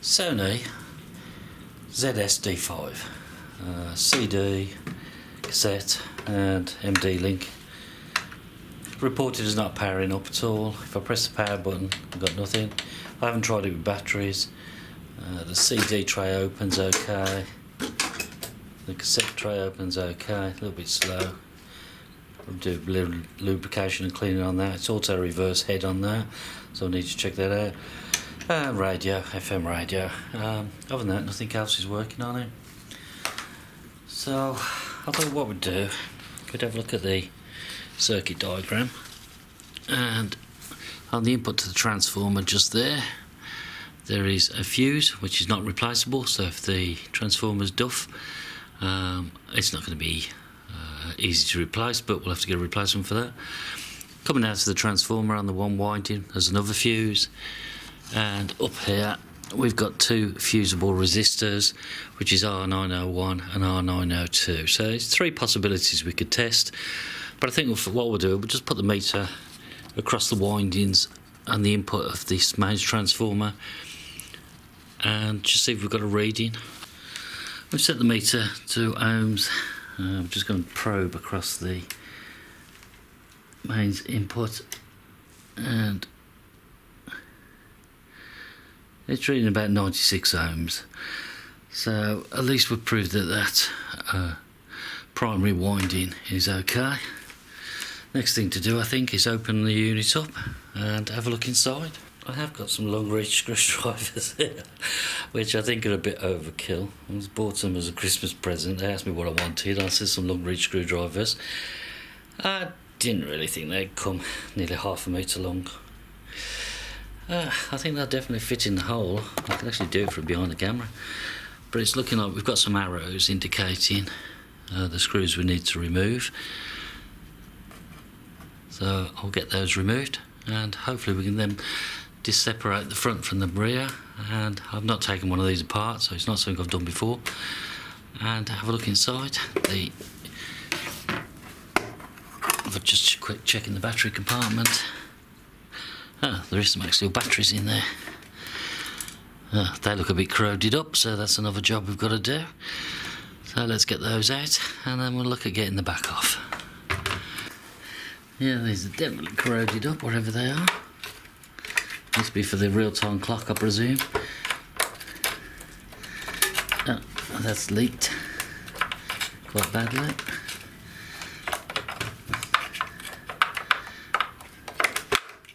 Sony ZS-D5, CD, cassette and MD link. Reported as not powering up at all. If I press the power button, I've got nothing. I haven't tried it with batteries. The CD tray opens okay. The cassette tray opens okay, a little bit slow. I'll do a little lubrication and cleaning on that. It's auto reverse head on that, so I need to check that out. Radio, FM radio. Other than that, nothing else is working on it. So I thought what we'd do, could have a look at the circuit diagram, and on the input to the transformer just there is a fuse which is not replaceable, so if the transformer's duff, it's not going to be easy to replace, but we'll have to get a replacement for that. Coming out of the transformer on the one winding, there's another fuse, and up here we've got two fusible resistors, which is R901 and R902. So it's three possibilities we could test, but I think what we'll do, we'll just put the meter across the windings and the input of this mains transformer and just see if we've got a reading. We've set the meter to ohms. I'm just going to probe across the mains input, and it's reading about 96 ohms. So at least we've proved that primary winding is okay. Next thing to do, I think, is open the unit up and have a look inside. I have got some long reach screwdrivers here, which I think are a bit overkill. I was bought them as a Christmas present. They asked me what I wanted. I said some long reach screwdrivers. I didn't really think they'd come nearly half a metre long. I think they'll definitely fit in the hole. I can actually do it from behind the camera. But it's looking like we've got some arrows indicating the screws we need to remove. So I'll get those removed, and hopefully we can then separate the front from the rear. And I've not taken one of these apart, so it's not something I've done before. And have a look inside. I've just quick check in the battery compartment. There is some actual batteries in there. They look a bit corroded up, so that's another job we've got to do. So let's get those out, and then we'll look at getting the back off. Yeah, these are definitely corroded up, wherever they are. Must be for the real-time clock, I presume. That's leaked quite badly.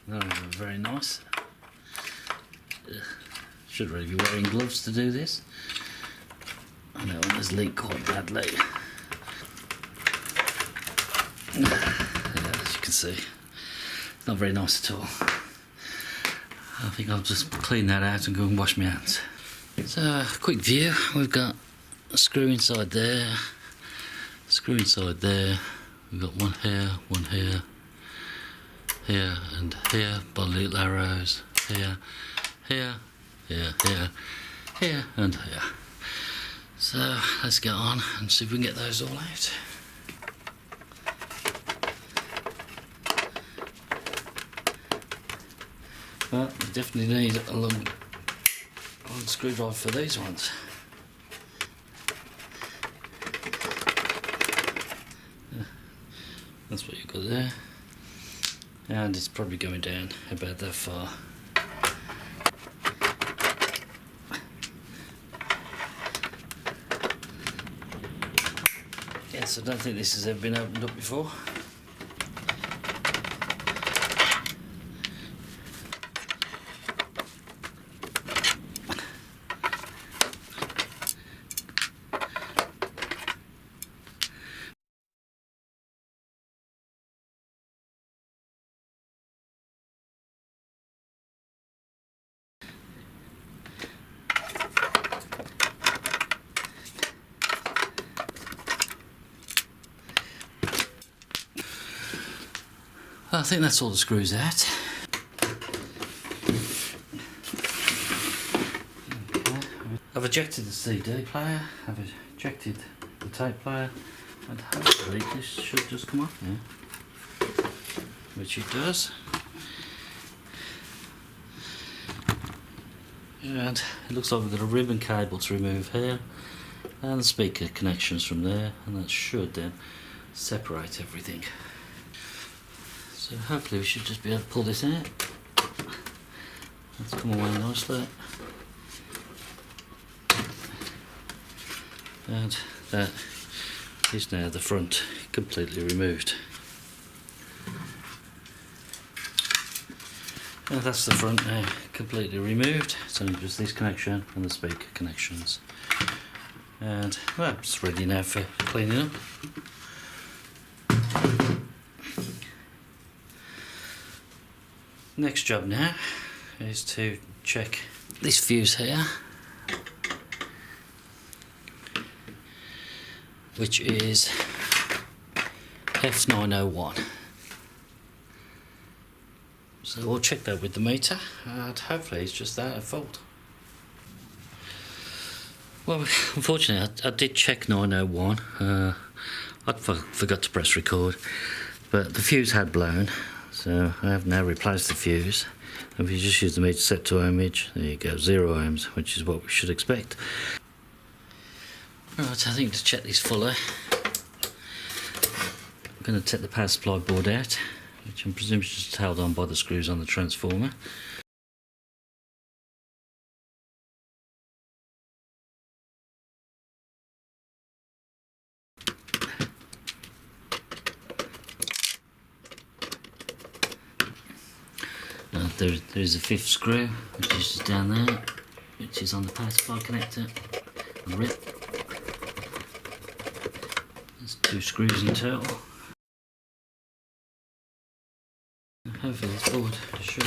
That was very nice. Should really be wearing gloves to do this. I know one has leaked quite badly. Yeah, as you can see, it's not very nice at all. I think I'll just clean that out and go and wash my hands. So, quick view. We've got a screw inside there, screw inside there. We've got one here, here and here, by little arrows, here, here, here, here, here and here. So let's get on and see if we can get those all out. But we definitely need a long screwdriver for these ones. That's what you've got there. And it's probably going down about that far. Yes, I don't think this has ever been opened up before. I think that's all the screws out. I've ejected the CD player, I've ejected the tape player, and hopefully this should just come off now, which it does. And it looks like we've got a ribbon cable to remove here, and the speaker connections from there, and that should then separate everything. So hopefully we should just be able to pull this out. That's come away nicely. And that is now the front completely removed. And that's the front now completely removed. It's only just this connection and the speaker connections. And well, it's ready now for cleaning up. Next job now is to check this fuse here, which is F901. So we'll check that with the meter, and hopefully it's just that at fault. Well, unfortunately I did check 901. I forgot to press record, but the fuse had blown, so I have now replaced the fuse. If you just use the meter set to ohmage, there you go, 0 ohms, which is what we should expect. Right, I think to check this fully, I'm going to take the power supply board out, which I'm presuming is just held on by the screws on the transformer. There is a fifth screw, which is just down there, which is on the power supply connector. And rip. There's 2 screws in total. Hopefully this board should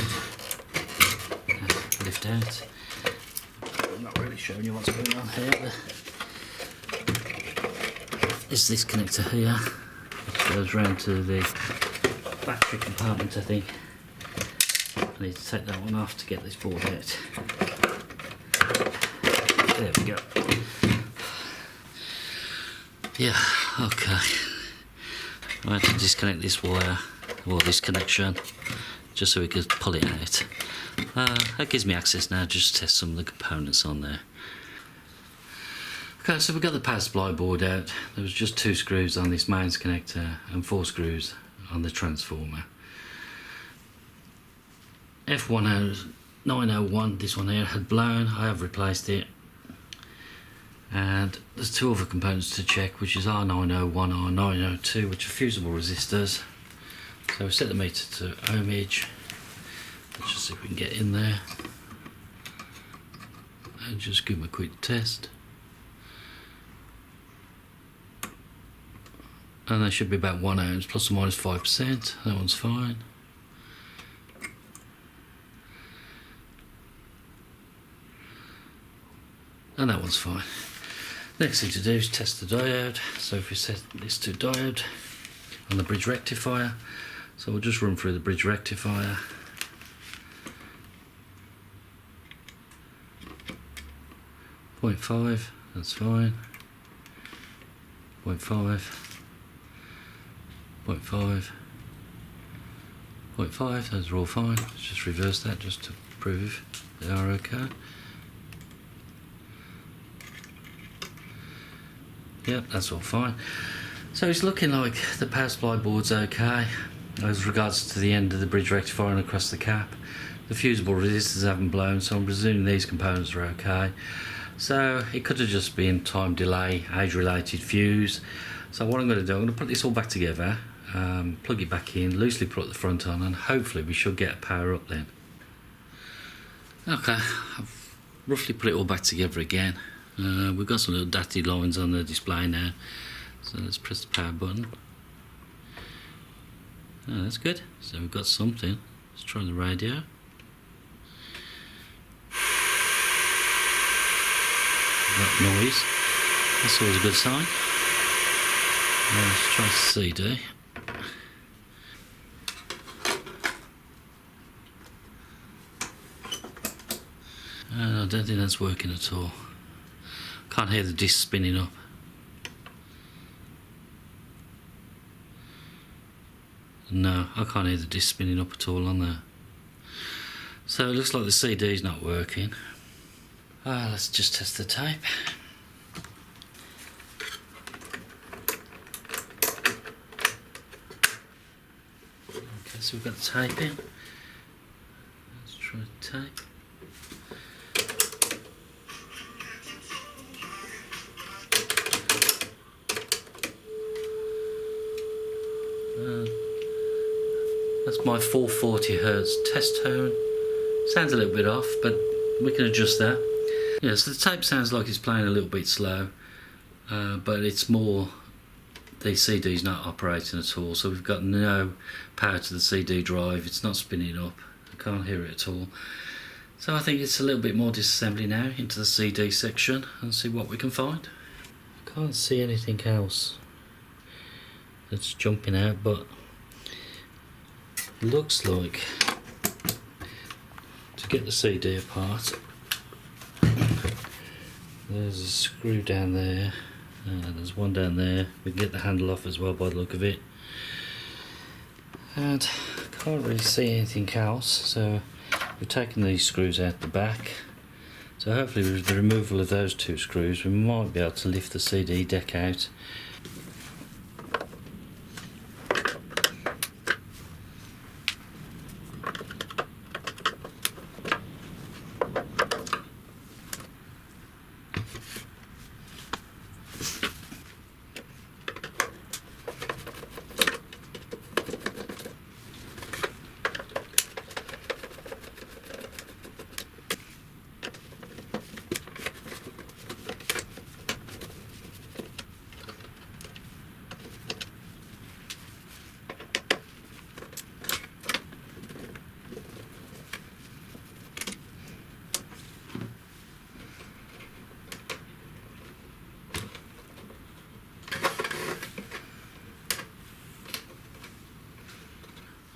lift out. I'm not really showing you what's going on here, but there's this connector here, which goes round to the battery compartment, I think. I need to take that one off to get this board out. There we go. Yeah, okay. I had to disconnect this wire, or this connection, just so we could pull it out. That gives me access now just to test some of the components on there. Okay, so we got the power supply board out. There was just 2 screws on this mains connector and 4 screws on the transformer. F901, this one here, had blown. I have replaced it. And there's 2 other components to check, which is R901, R902, which are fusible resistors. So we set the meter to ohmage. Let's just see if we can get in there. And just give them a quick test. And they should be about 1 ohms, plus or minus 5%. That one's fine. And that one's fine. Next thing to do is test the diode. So if we set this to diode on the bridge rectifier, so we'll just run through the bridge rectifier. .5, that's fine. 0.5, 0.5, 0.5, those are all fine. Let's just reverse that just to prove they are okay. Yep, that's all fine. So it's looking like the power supply board's okay as regards to the end of the bridge rectifier and across the cap. The fusible resistors haven't blown, so I'm presuming these components are okay. So it could have just been time delay, age related fuse. So what I'm going to do, I'm going to put this all back together, plug it back in, loosely put the front on, and hopefully we should get power up then. Okay, I've roughly put it all back together again. We've got some little dotted lines on the display now, so let's press the power button. Oh, that's good, so we've got something. Let's try the radio. That noise, that's always a good sign. Let's try the CD. I don't think that's working at all. Can't hear the disc spinning up. No, I can't hear the disc spinning up at all on there. So it looks like the CD is not working. Let's just test the tape. Okay, so we've got the tape in. Let's try the tape. That's my 440 Hz test tone. Sounds a little bit off, but we can adjust that. Yeah, so the tape sounds like it's playing a little bit slow, but it's more the CD's not operating at all, so we've got no power to the CD drive. It's not spinning up. I can't hear it at all. So I think it's a little bit more disassembly now into the CD section and see what we can find. I can't see anything else that's jumping out, but looks like to get the CD apart, there's a screw down there, there's one down there. We can get the handle off as well by the look of it, and I can't really see anything else. So we've taken these screws out the back, so hopefully with the removal of those two screws we might be able to lift the CD deck out.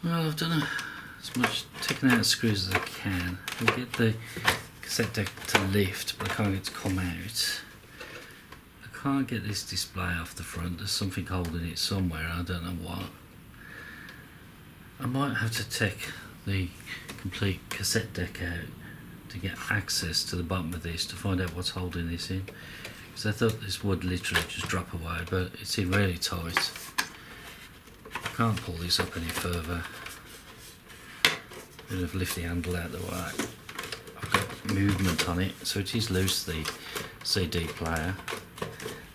Well, I've done as much taking out the screws as I can. I can get the cassette deck to lift, but I can't get it to come out. I can't get this display off the front. There's something holding it somewhere, I don't know what. I might have to take the complete cassette deck out to get access to the bottom of this to find out what's holding this in. Because I thought this would literally just drop away, but it's in really tight. I can't pull this up any further. I'm going to lift the handle out of the way. I've got movement on it, so it is loose, the CD player.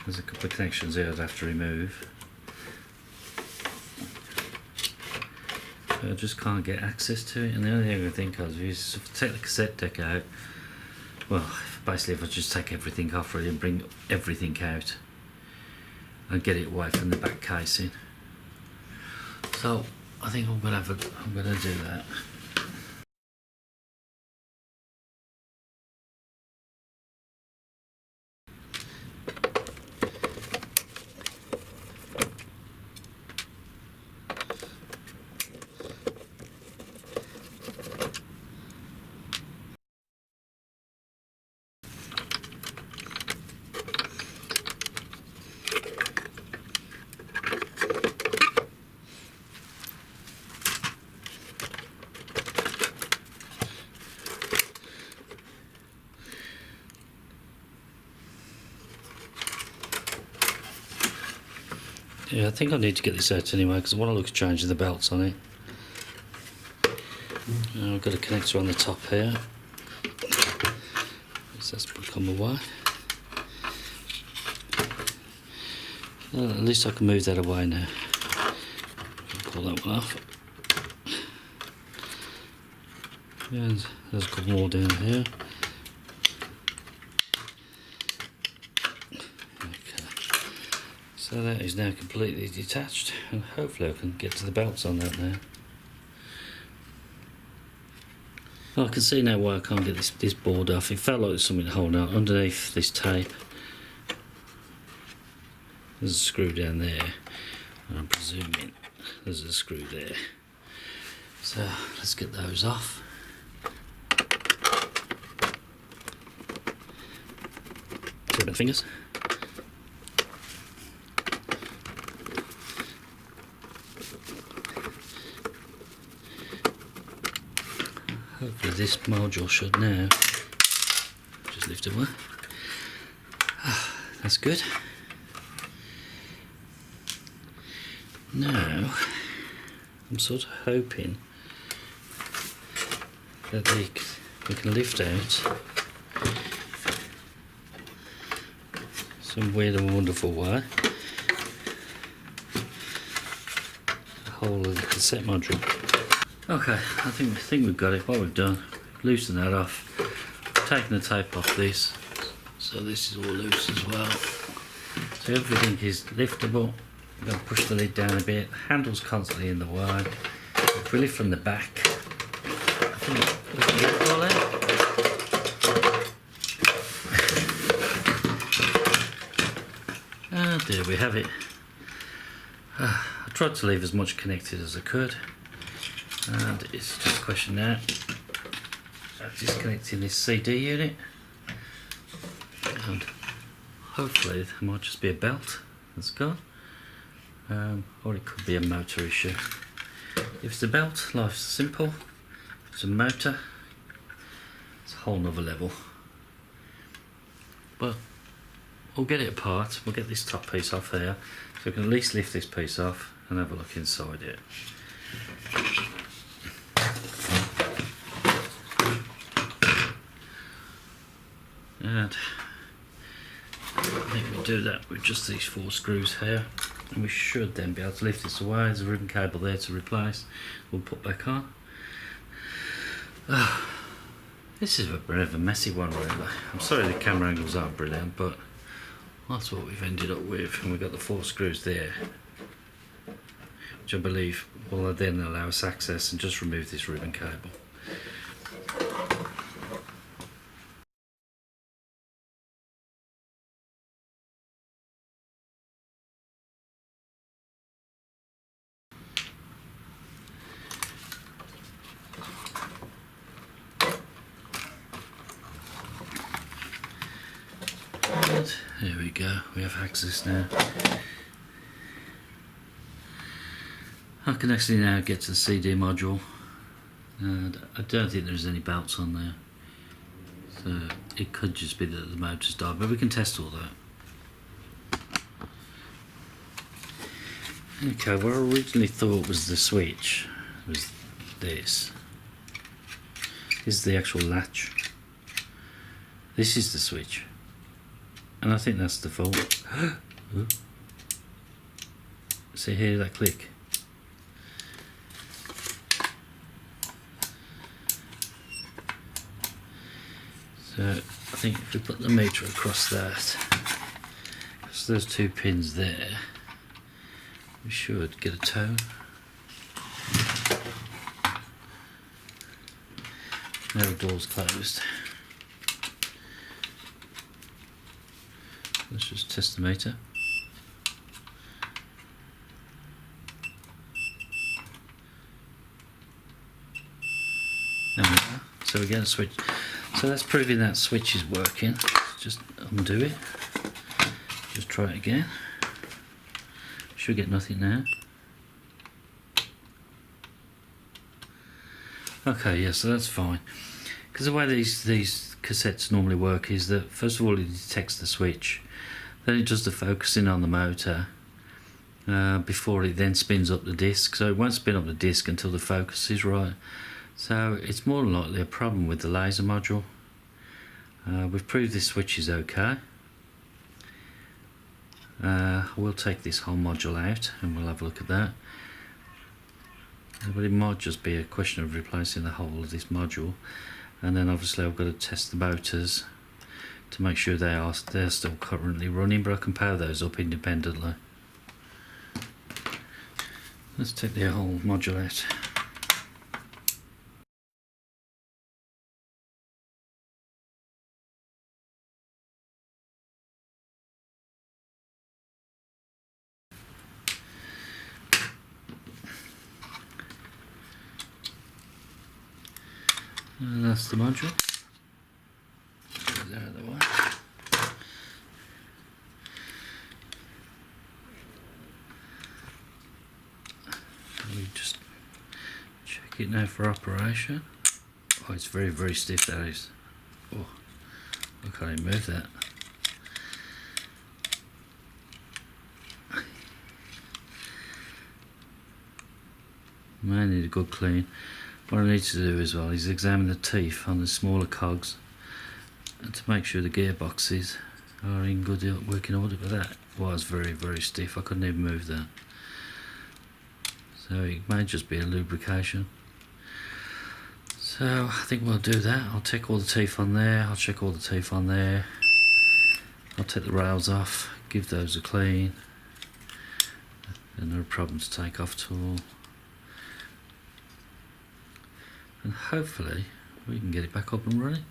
There's a couple of connections here I'd have to remove. I just can't get access to it, and the only thing I can think of is if I take the cassette deck out, well, basically if I just take everything off really and bring everything out and get it away from the back casing. So I think I'm gonna do that. Yeah, I think I need to get this out anyway because I want to look at changing the belts on it. I've got a connector on the top here. So that's become away. Well, at least I can move that away now. Pull that one off. And there's a couple more down here. So that is now completely detached, and hopefully I can get to the belts on that now. Well, I can see now why I can't get this board off. It felt like there's something holding on underneath this tape. There's a screw down there, and I'm presuming there's a screw there. So let's get those off. Two of the fingers. Hopefully this module should now just lift away. That's good. Now, I'm sort of hoping that we can lift out some weird and wonderful way the whole of the cassette module. Okay, I think we've got it. What we've done, loosen that off, taken the tape off this, so this is all loose as well. So everything is liftable. I'm going to push the lid down a bit. The handle's constantly in the way. If we lift from the back, I think we can get it all out. And there we have it. I tried to leave as much connected as I could, and it's just a question now of disconnecting this CD unit, and hopefully there might just be a belt that's gone. Or it could be a motor issue. If it's a belt, life's simple. If it's a motor, it's a whole nother level. But we'll get it apart. We'll get this top piece off here, so we can at least lift this piece off and have a look inside it. And I think we'll do that with just these 4 screws here. And we should then be able to lift this away. There's a ribbon cable there to replace. We'll put back on. This is a bit of a messy one, really. I'm sorry the camera angles aren't brilliant, but that's what we've ended up with. And we've got the 4 screws there, which I believe will then allow us access, and just remove this ribbon cable. There we go, we have access now. I can actually now get to the CD module, and I don't think there's any belts on there, so it could just be that the motor's died, but we can test all that. Okay, what I originally thought was the switch was this. This is the actual latch. This is the switch. And I think that's the fault. See, hear that click? So I think if we put the meter across that, because there's 2 pins there, we should get a tone. Now the door's closed. Let's just test the meter. There we go. So we get a switch. So that's proving that switch is working. Just undo it. Just try it again. Should get nothing now. Okay, yeah, so that's fine. Because the way these cassettes normally work is that first of all it detects the switch. Then it does the focusing on the motor before it then spins up the disc. So it won't spin up the disc until the focus is right. So it's more than likely a problem with the laser module. We've proved this switch is okay. We'll take this whole module out and we'll have a look at that. But it might just be a question of replacing the whole of this module. And then obviously I've got to test the motors to make sure they're still currently running, but I can power those up independently. Let's take the whole module out. And that's the module. Get that out of the way. We just check it now for operation. Oh, it's very, very stiff, that is. Oh, I can't even move that. I need a good clean. What I need to do as well is examine the teeth on the smaller cogs and to make sure the gearboxes are in good working order. But that was very, very stiff. I couldn't even move that. So it may just be a lubrication. So I think we'll do that. I'll check all the teeth on there. I'll check all the teeth on there. I'll take the rails off, give those a clean. And no problem to take off at all. And hopefully we can get it back up and running.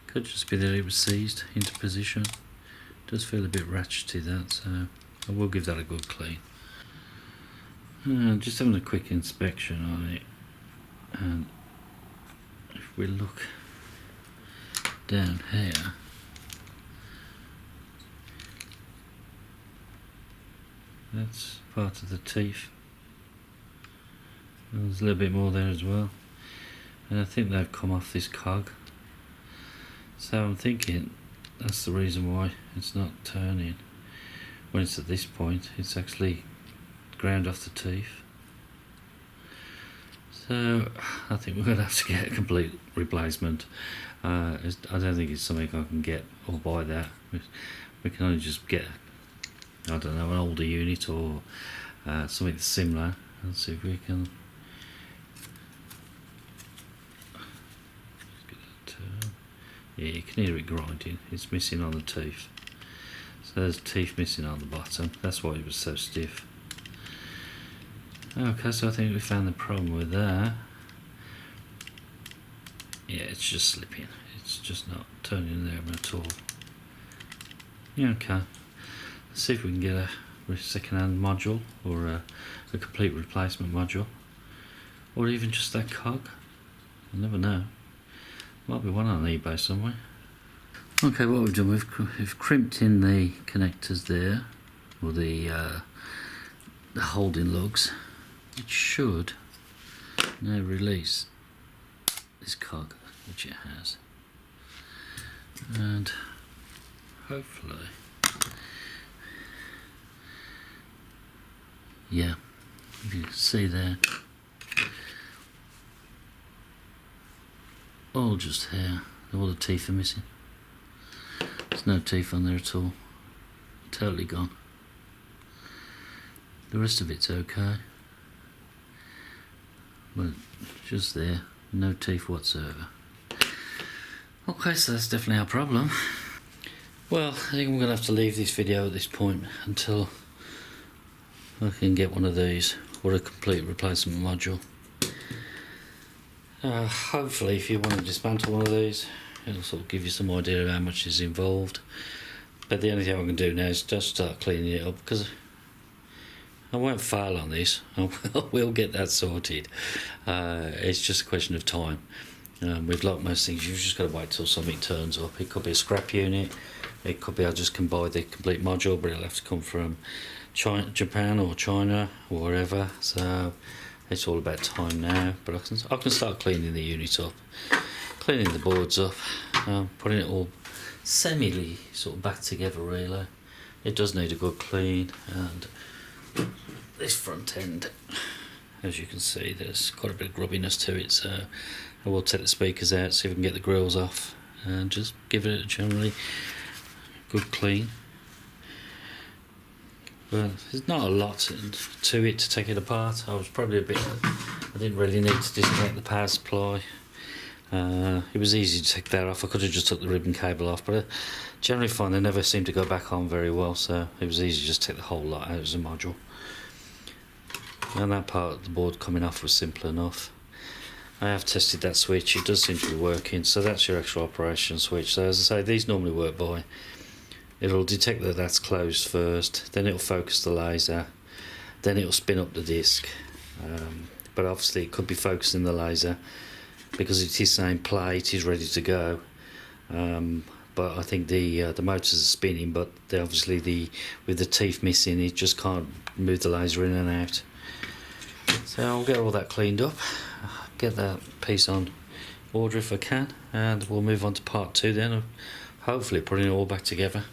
Could just be that it was seized into position. Does feel a bit ratchety, that, so I will give that a good clean. Just having a quick inspection on it, and if we look down here, that's part of the teeth. There's a little bit more there as well. And I think they've come off this cog. So I'm thinking that's the reason why it's not turning. When it's at this point, it's actually ground off the teeth. So I think we're going to have to get a complete replacement. I don't think it's something I can get or buy that. We can only just get, I don't know, an older unit or something similar. Let's see if we can. Yeah, you can hear it grinding. It's missing on the teeth. So there's teeth missing on the bottom. That's why it was so stiff. Okay, so I think we found the problem with that. Yeah, it's just slipping. It's just not turning there at all. Yeah, okay. Let's see if we can get a second-hand module or a complete replacement module, or even just that cog. You never know. Might be one on eBay somewhere. Okay, what we've done, we've crimped in the connectors there, or the holding lugs. It should now release this cog, which it has, and hopefully, yeah, if you can see there, all just hair. All the teeth are missing. There's no teeth on there at all. Totally gone. The rest of it's okay, but just there, no teeth whatsoever. Okay, so that's definitely our problem. Well, I think I'm going to have to leave this video at this point until I can get one of these, or a complete replacement module. Hopefully, if you want to dismantle one of these, it'll sort of give you some idea of how much is involved. But the only thing I can do now is just start cleaning it up, because I won't fail on this. I will get that sorted. It's just a question of time. With like most things, you've just got to wait till something turns up. It could be a scrap unit. It could be I just can buy the complete module, but it'll have to come from China, Japan or China or wherever. So it's all about time now, but I can start cleaning the unit up, cleaning the boards up, putting it all semi sort of back together really. It does need a good clean, and this front end, as you can see, there's quite a bit of grubbiness to it, so I will take the speakers out, see if we can get the grills off, and just give it a generally good clean. But there's not a lot to it to take it apart. I didn't really need to disconnect the power supply. It was easy to take that off. I could have just took the ribbon cable off, but I generally find they never seem to go back on very well, so it was easy to just take the whole lot out as a module. And that part of the board coming off was simple enough. I have tested that switch, it does seem to be working, so that's your actual operation switch. So as I say, these normally work by, it'll detect that that's closed first, then it'll focus the laser, then it'll spin up the disc, but obviously it could be focusing the laser because it is saying play, it is ready to go, but I think the motors are spinning, but obviously with the teeth missing, it just can't move the laser in and out. So I'll get all that cleaned up, get that piece on order if I can, and we'll move on to part 2 then, of hopefully putting it all back together.